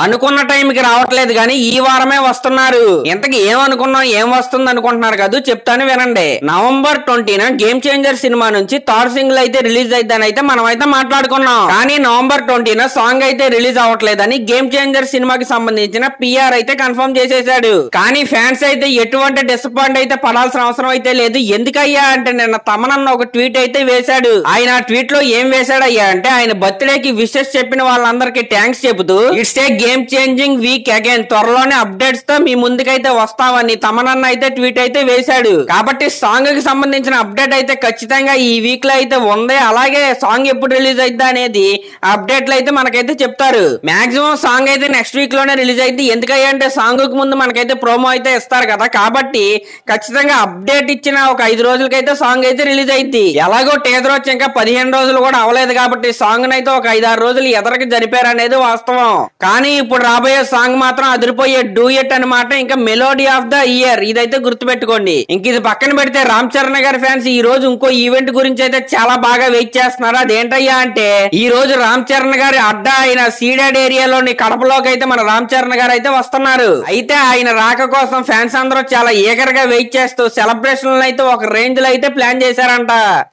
అనుకున్న టైంకి రావట్లేదు కానీ ఈ వారమే వస్తున్నారు. ఇంతకి ఏమనుకున్నాం, ఏం వస్తుంది అనుకుంటున్నారు కదా, చెప్తాను వినండి. నవంబర్ 20న గేమ్ చేంజర్ సినిమా నుంచి థర్డ్ సింగిల్ అయితే రిలీజ్ అయిద్దని అయితే మనం అయితే మాట్లాడుకున్నాం. కానీ నవంబర్ 20న సాంగ్ అయితే రిలీజ్ అవ్వట్లేదని గేమ్ చేంజర్ సినిమాకి సంబంధించిన పిఆర్ అయితే కన్ఫర్మ్ చేసేసాడు. కానీ ఫ్యాన్స్ అయితే ఎటువంటి డిసప్పాయింట్ అయితే పడాల్సిన అవసరం అయితే లేదు. ఎందుకయ్యా అంటే నిన్న తమనన్న ఒక ట్వీట్ అయితే వేశాడు. ఆయన ట్వీట్ లో ఏం వేశాడయ్యా అంటే ఆయన బర్త్డే కి విషెస్ చెప్పిన వాళ్ళందరికీ థ్యాంక్స్ చెబుతూ it's a game changing week again, త్వరలోనే అప్డేట్స్ తో మీ ముందుకైతే వస్తామని తమనన్న అయితే ట్వీట్ అయితే వేశాడు. కాబట్టి సాంగ్ కి సంబంధించిన అప్డేట్ అయితే ఖచ్చితంగా ఈ వీక్ లో అయితే ఉంది. అలాగే సాంగ్ ఎప్పుడు రిలీజ్ అయిద్దా అనేది అప్డేట్లు అయితే మనకైతే చెప్తారు. మాక్సిమం సాంగ్ అయితే నెక్స్ట్ వీక్ లోనే రిలీజ్ అయింది. ఎందుకయ్యా అంటే సాంగ్ కు ముందు మనకైతే ప్రోమో అయితే ఇస్తారు కదా, కాబట్టి ఖచ్చితంగా అప్డేట్ ఇచ్చిన ఒక 5 రోజులకైతే సాంగ్ అయితే రిలీజ్ అయింది. ఎలాగో టీజర్ వచ్చి ఇంకా 15 రోజులు కూడా అవలేదు కాబట్టి సాంగ్ అయితే ఒక 5-6 రోజులు ఎదరికి జరిపారు అనేది వాస్తవం. కానీ ఇప్పుడు రాబోయే సాంగ్ మాత్రం అదిరిపోయే డూయట్ అన్నమాట. ఇంకా మెలోడీ ఆఫ్ ద ఇయర్ ఇదైతే గుర్తుపెట్టుకోండి. ఇంక ఇది పక్కన పెడితే రామ్ చరణ్ గారి ఫ్యాన్స్ ఈ రోజు ఇంకో ఈవెంట్ గురించి అయితే చాలా బాగా వెయిట్ చేస్తున్నారు. అదేంటయ్యా అంటే ఈ రోజు రామ్ చరణ్ గారి అడ్డా అయిన సీడెడ్ ఏరియాలోని కడపలోకి అయితే మన రామ్ చరణ్ గారు అయితే వస్తున్నారు. అయితే ఆయన రాక కోసం ఫ్యాన్స్ అందరూ చాలా ఈగర్ గా వెయిట్ చేస్తూ సెలబ్రేషన్లు అయితే ఒక రేంజ్ లో అయితే ప్లాన్ చేశారంట.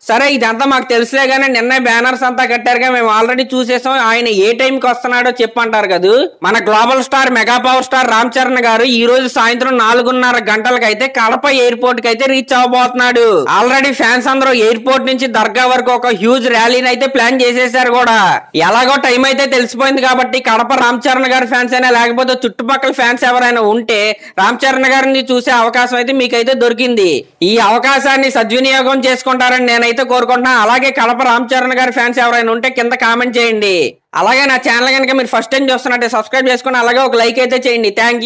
సరే ఇదంతా మాకు తెలుసులే గానీ నిన్న బ్యానర్స్ అంతా కట్టారుగా, మేము ఆల్రెడీ చూసేసాం. ఆయన ఏ టైం కి వస్తున్నాడో చెప్పంటారు కదా. మన global star mega power star Ram Charan గారు ఈ రోజు సాయంత్రం 4:30 గంటలకు అయితే కడప ఎయిర్పోర్ట్ కి అయితే రీచ్ అవబోతున్నాడు. ఆల్రెడీ ఫ్యాన్స్ అందరూ ఎయిర్పోర్ట్ నుంచి దర్గా వరకు ఒక హ్యూజ్ ర్యాలీని అయితే ప్లాన్ చేసేసారు కూడా. ఎలాగో టైం అయితే తెలిసిపోయింది కాబట్టి కడప రామ్ చరణ్ గారి ఫ్యాన్స్ అయినా లేకపోతే చుట్టుపక్కల ఫ్యాన్స్ ఎవరైనా ఉంటే రామ్ చరణ్ గారిని చూసే అవకాశం అయితే మీకైతే దొరికింది. ఈ అవకాశాన్ని సద్వినియోగం చేసుకుంటారని నేనైతే కోరుకుంటున్నా. అలాగే కడప రామ్ చరణ్ గారి ఫ్యాన్స్ ఎవరైనా ఉంటే కింద కామెంట్ చేయండి. అలాగే నా ఛానల్ కనుక మీరు ఫస్ట్ టైం చూస్తున్నట్టే సబ్స్క్రైబ్ చేసుకుని అలాగే ఒక లైక్ అయితే చేయండి. Thank you.